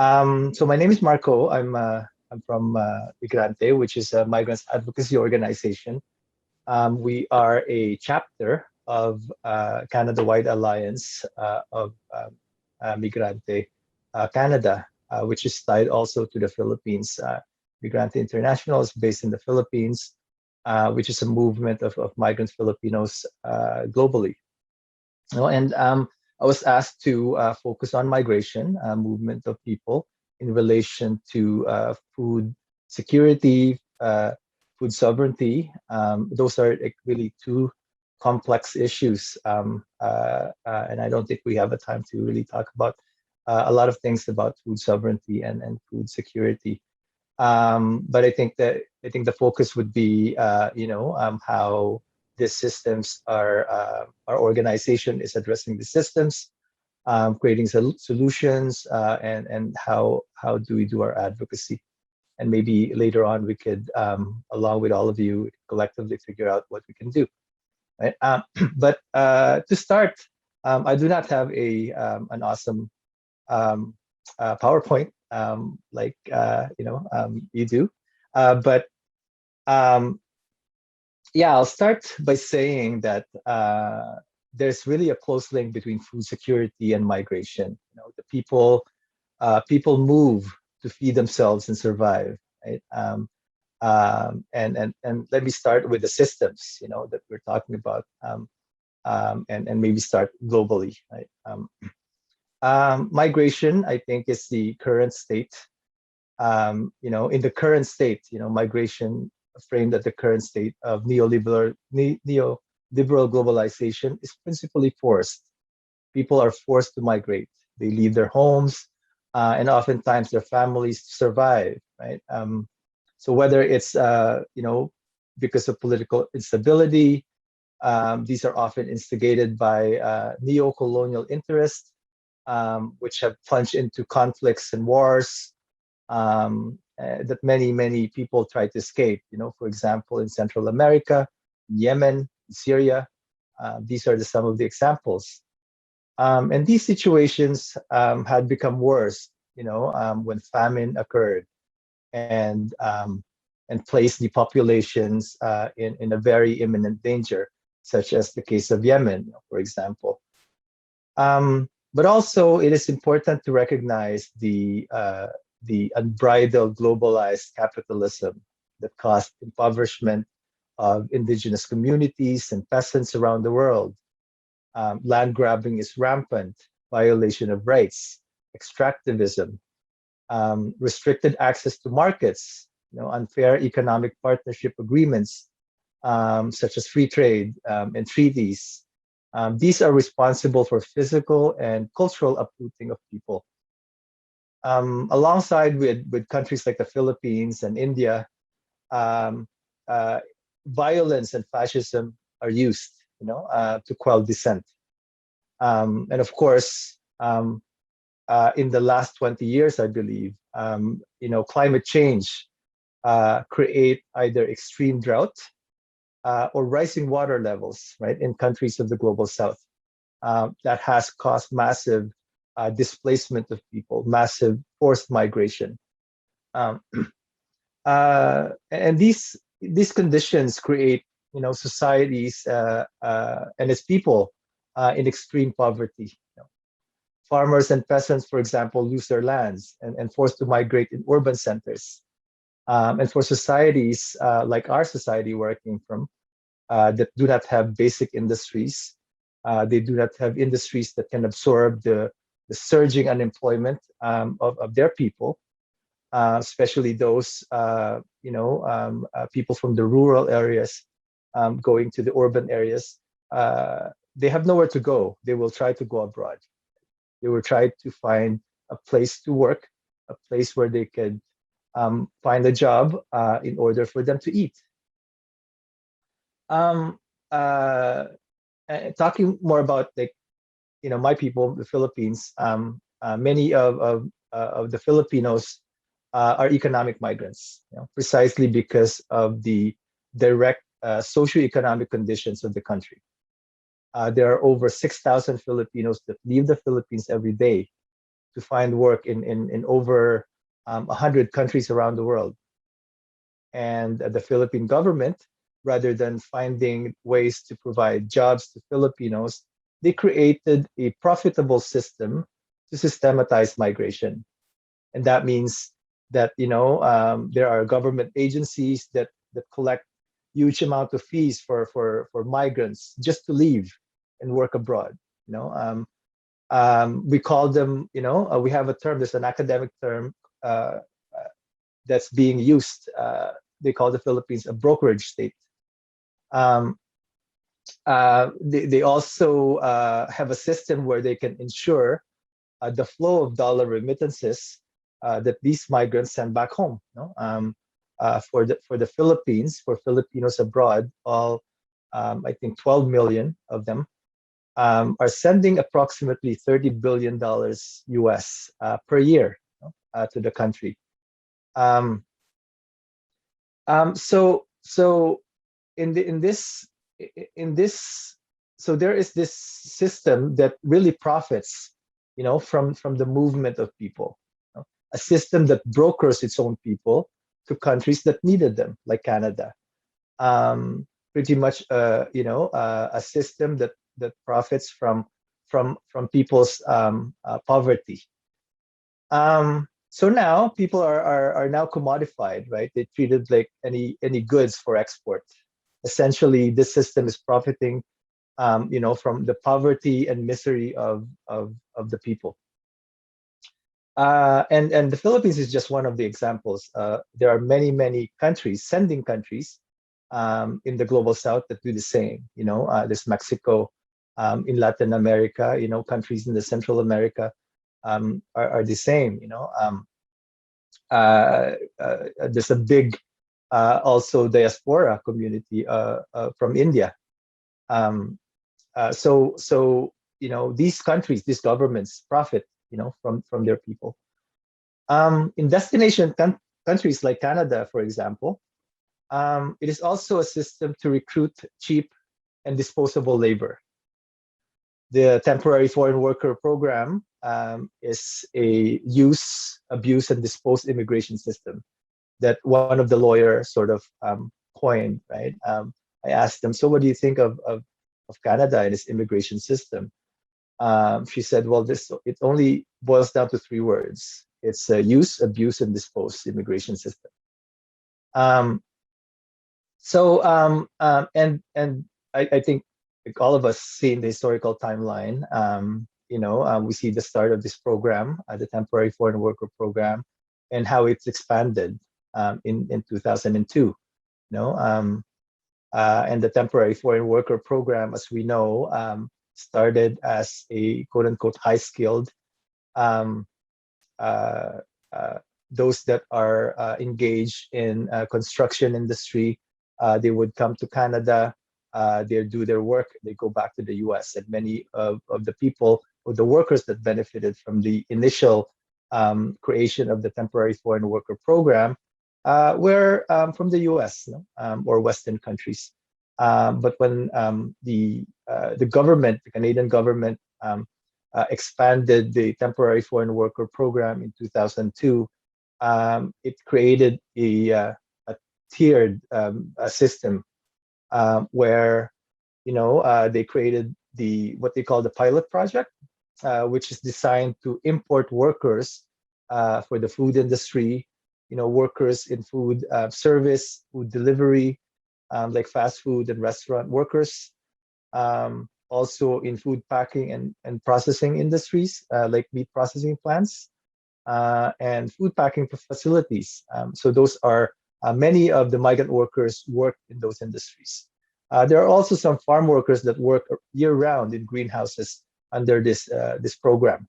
So my name is Marco. I'm from Migrante, which is a migrants advocacy organization. We are a chapter of Canada-wide Alliance of Migrante Canada, which is tied also to the Philippines. Migrante International is based in the Philippines, which is a movement of migrant Filipinos globally. And I was asked to focus on migration, movement of people in relation to food security, food sovereignty. Those are like really two complex issues, and I don't think we have a time to really talk about a lot of things about food sovereignty and food security. But I think the focus would be, how these systems are our organization is addressing the systems, creating solutions, and how do we do our advocacy. And maybe later on we could, along with all of you, collectively figure out what we can do. Right? But to start, I do not have an awesome um, PowerPoint like you do, but um, yeah, I'll start by saying that there's really a close link between food security and migration. The people move to feed themselves and survive, right? And let me start with the systems, that we're talking about, and maybe start globally, right? Migration, I think, is the current state. In the current state, migration framed at the current state of neoliberal globalization is principally forced. People are forced to migrate. They leave their homes and oftentimes their families to survive, right? So whether it's because of political instability, these are often instigated by neo-colonial interests, which have plunged into conflicts and wars, that many people try to escape. For example, in Central America, Yemen, Syria. These are some of the examples. And these situations had become worse, when famine occurred and placed the populations in a very imminent danger, such as the case of Yemen, for example. But also, it is important to recognize the unbridled globalized capitalism that caused impoverishment of indigenous communities and peasants around the world. Land grabbing is rampant, violation of rights, extractivism, restricted access to markets, unfair economic partnership agreements, such as free trade and treaties. These are responsible for physical and cultural uprooting of people. Alongside with countries like the Philippines and India, um, uh, violence and fascism are used, to quell dissent. And of course, in the last 20 years, I believe, climate change create either extreme drought or rising water levels, right, in countries of the global south. That has caused massive displacement of people, massive forced migration. Um, and these conditions create, societies and its people in extreme poverty. Farmers and peasants, for example, lose their lands and forced to migrate in urban centers. And for societies like our society working from that do not have basic industries, they do not have industries that can absorb the surging unemployment of their people, especially those people from the rural areas going to the urban areas. They have nowhere to go. They will try to go abroad. They will try to find a place to work, a place where they could find a job in order for them to eat. Um, uh, Talking more about my people, the Philippines. Many of the Filipinos are economic migrants, precisely because of the direct socioeconomic conditions of the country. There are over 6,000 Filipinos that leave the Philippines every day to find work in over 100 countries around the world. And the Philippine government, rather than finding ways to provide jobs to Filipinos, they created a profitable system to systematize migration. And that means that there are government agencies that collect huge amount of fees for migrants just to leave and work abroad. We call them, we have a term, there's an academic term that's being used. They call the Philippines a brokerage state. They also have a system where they can ensure the flow of dollar remittances that these migrants send back home. For the Philippines, for Filipinos abroad, I think 12 million of them are sending approximately $30 billion US per year to the country. So so there is this system that really profits, from the movement of people. A system that brokers its own people to countries that needed them, like Canada. Pretty much, a system that profits from people's poverty. So now people are now commodified, right? They're treated like any goods for export. Essentially, this system is profiting, from the poverty and misery of the people. And the Philippines is just one of the examples. There are many countries, sending countries, in the global south that do the same. There's Mexico, in Latin America. Countries in the Central America are the same. There's a big also diaspora community from India. So these countries, these governments profit from their people. In destination countries like Canada, for example, it is also a system to recruit cheap and disposable labor. The temporary foreign worker program is a use, abuse, and dispose immigration system that one of the lawyers sort of coined, right? I asked them, so what do you think of Canada and its immigration system? She said, well, it only boils down to 3 words. It's a use, abuse, and dispose immigration system. And I think like all of us see in the historical timeline, we see the start of this program, the temporary foreign worker program, and how it's expanded in 2002. And the temporary foreign worker program, as we know, started as a quote unquote high skilled, those that are engaged in construction industry. They would come to Canada, they do their work, they go back to the US. And many of the people, or the workers that benefited from the initial creation of the temporary foreign worker program were from the US, or Western countries. But when the government, the Canadian government, expanded the temporary foreign worker program in 2002, it created a tiered system where they created what they call the pilot project, which is designed to import workers for the food industry, workers in food service, food delivery, like fast food and restaurant workers, also in food packing and processing industries, like meat processing plants, and food packing facilities. So those are many of the migrant workers work in those industries. There are also some farm workers that work year-round in greenhouses under this program.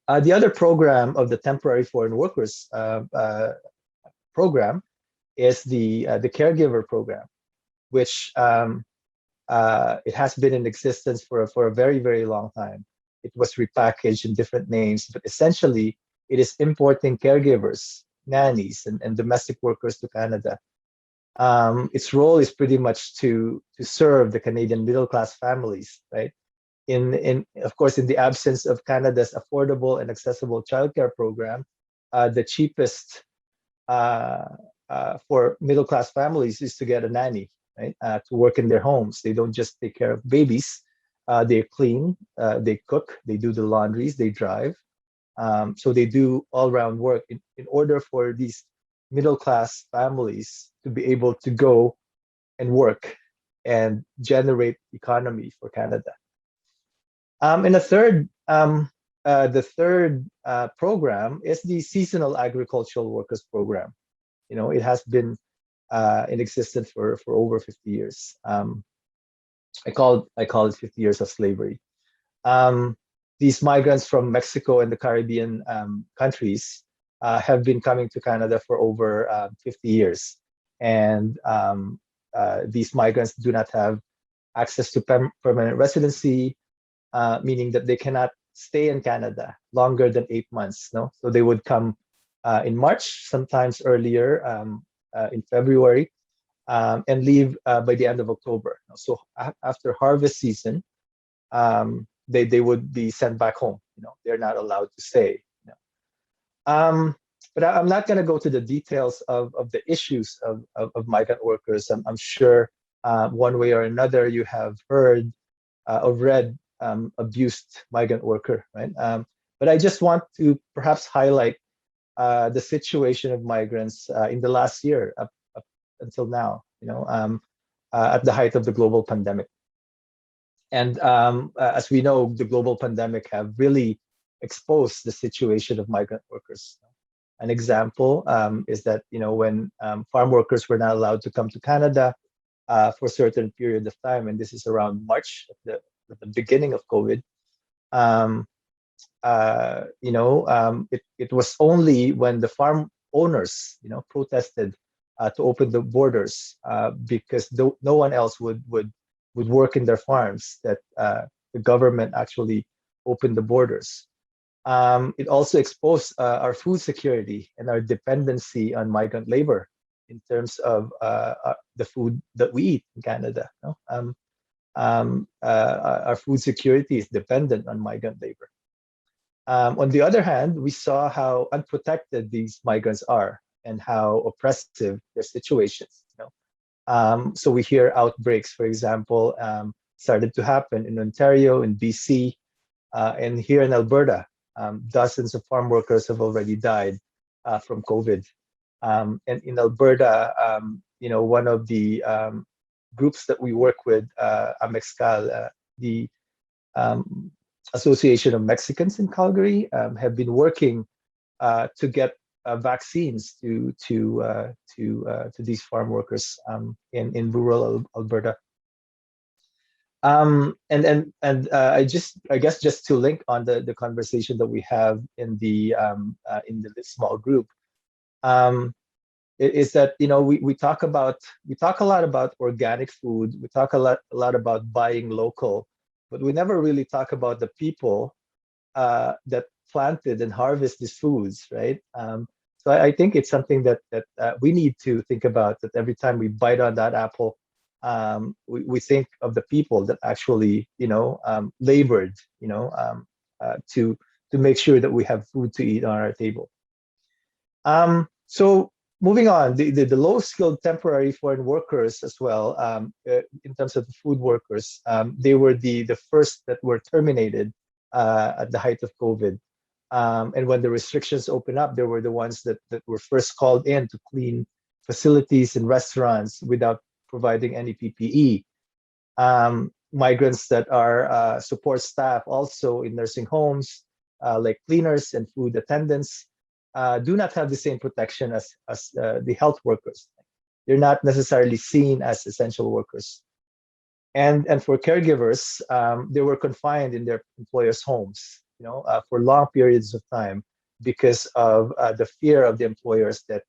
The other program of the temporary foreign workers program is the Caregiver Program, which it has been in existence for a very, very long time. It was repackaged in different names, but essentially it is importing caregivers, nannies, and domestic workers to Canada. Its role is pretty much to serve the Canadian middle class families, right? of course, in the absence of Canada's affordable and accessible childcare program, the cheapest uh, for middle class families is to get a nanny, right? To work in their homes. They don't just take care of babies. They clean, they cook, they do the laundries, they drive. So they do all-round work in order for these middle class families to be able to go and work and generate economy for Canada. And the third program is the Seasonal Agricultural Workers Program. It has been in existence for over 50 years. I call it 50 years of slavery. These migrants from Mexico and the Caribbean countries have been coming to Canada for over 50 years. And these migrants do not have access to permanent residency, meaning that they cannot stay in Canada longer than 8 months. No, so they would come in March, sometimes earlier in February, and leave by the end of October. So after harvest season, they would be sent back home. They're not allowed to stay. But I'm not going to go to the details of the issues of migrant workers. I'm sure one way or another you have heard or read abused migrant worker, right? But I just want to perhaps highlight the situation of migrants in the last year up until now, at the height of the global pandemic. And as we know, the global pandemic have really exposed the situation of migrant workers. An example is that, when farm workers were not allowed to come to Canada for a certain period of time, and this is around March, at the beginning of COVID, it was only when the farm owners, protested to open the borders because no one else would work in their farms that the government actually opened the borders. It also exposed our food security and our dependency on migrant labor in terms of the food that we eat in Canada. Our food security is dependent on migrant labor. On the other hand, we saw how unprotected these migrants are and how oppressive their situations. So we hear outbreaks, for example, started to happen in Ontario, in BC, and here in Alberta. Dozens of farm workers have already died from COVID. And in Alberta, one of the groups that we work with, Amexcal, the Association of Mexicans in Calgary, have been working to get vaccines to these farm workers in rural Alberta. I guess just to link on the conversation that we have in the small group, is that we talk a lot about organic food. We talk a lot about buying local, but we never really talk about the people that planted and harvest these foods, right? So I think it's something that we need to think about. That every time we bite on that apple, we think of the people that actually labored to make sure that we have food to eat on our table. So moving on, the low-skilled temporary foreign workers as well, in terms of the food workers, they were the first that were terminated at the height of COVID. And when the restrictions opened up, they were the ones that were first called in to clean facilities and restaurants without providing any PPE. Migrants that are support staff also in nursing homes, like cleaners and food attendants, do not have the same protection as the health workers. They're not necessarily seen as essential workers. And for caregivers, they were confined in their employers' homes, for long periods of time because of the fear of the employers that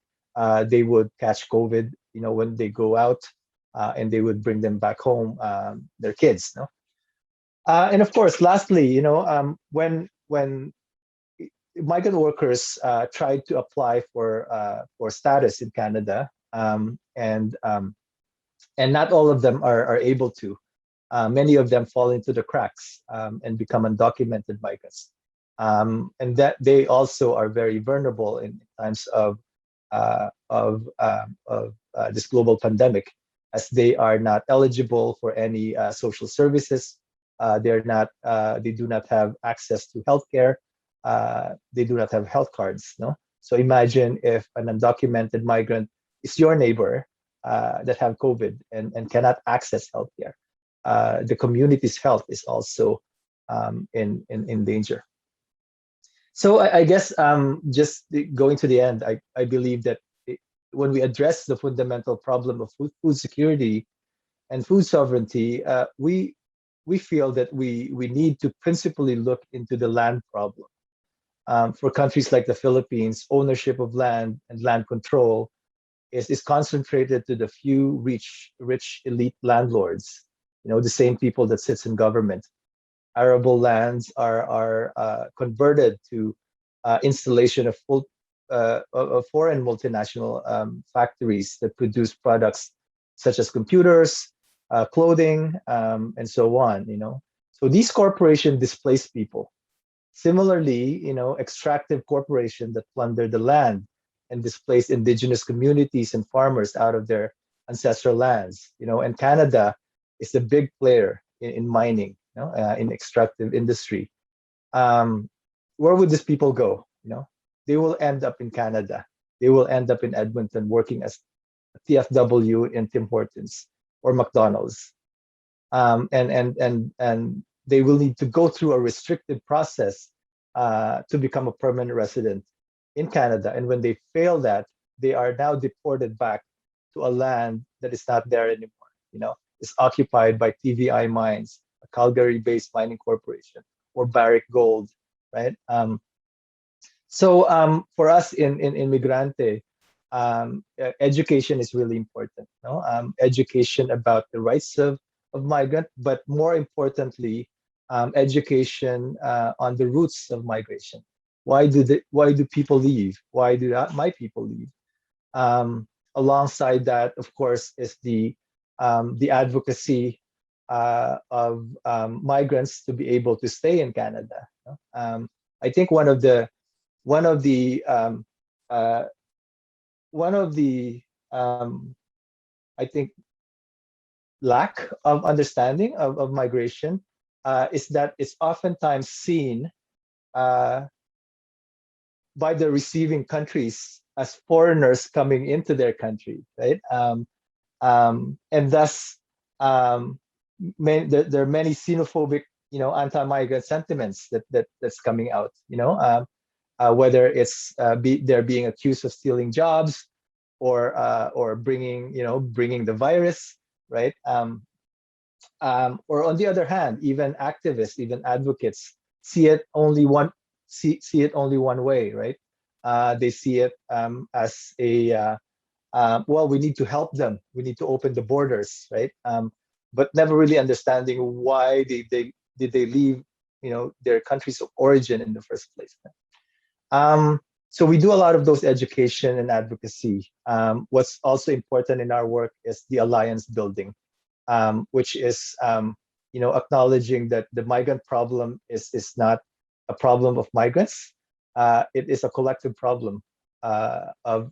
they would catch COVID, when they go out, and they would bring them back home, their kids. And of course, lastly, when migrant workers tried to apply for status in Canada, and not all of them are able to. many of them fall into the cracks and become undocumented migrants. And that they also are very vulnerable in times of this global pandemic, as they are not eligible for any social services. They do not have access to healthcare. They do not have health cards. No, so imagine if an undocumented migrant is your neighbor that have COVID and cannot access healthcare. The community's health is also in danger. So I guess just going to the end, I believe that when we address the fundamental problem of food security and food sovereignty, we feel that we need to principally look into the land problem. For countries like the Philippines, ownership of land and land control is concentrated to the few rich elite landlords. The same people that sits in government. Arable lands are converted to installation of foreign multinational factories that produce products such as computers, clothing, and so on. So these corporations displace people. Similarly, extractive corporations that plunder the land and displace indigenous communities and farmers out of their ancestral lands. And Canada is a big player in mining, in extractive industry. Where would these people go? They will end up in Canada. They will end up in Edmonton working as TFW in Tim Hortons or McDonald's, and they will need to go through a restricted process to become a permanent resident in Canada. And when they fail that, they are now deported back to a land that is not there anymore. It's occupied by TVI Mines, a Calgary-based mining corporation, or Barrick Gold, right? So for us in Migrante, education is really important. Education about the rights of migrant, but more importantly, education on the roots of migration. Why do people leave? Why do my people leave? Alongside that, of course, is the advocacy of migrants to be able to stay in Canada. I think one of the I think lack of understanding of migration is that it's oftentimes seen by the receiving countries as foreigners coming into their country, right? And thus, there are many xenophobic, anti-migrant sentiments that's coming out. Whether it's they're being accused of stealing jobs, or bringing the virus, right? Or on the other hand, even activists, even advocates see it only one way, right? They see it as a well, we need to help them. We need to open the borders, right? But never really understanding why did they leave, their countries of origin in the first place. So we do a lot of those education and advocacy. What's also important in our work is the alliance building, which is acknowledging that the migrant problem is not a problem of migrants. It is a collective problem of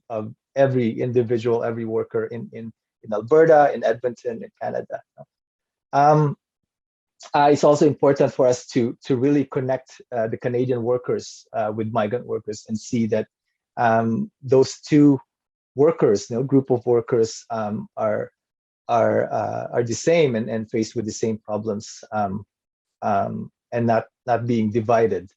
every individual, every worker in Alberta, in Edmonton, in Canada. It's also important for us to really connect the Canadian workers with migrant workers and see that those two workers, group of workers, are the same and faced with the same problems, and not being divided.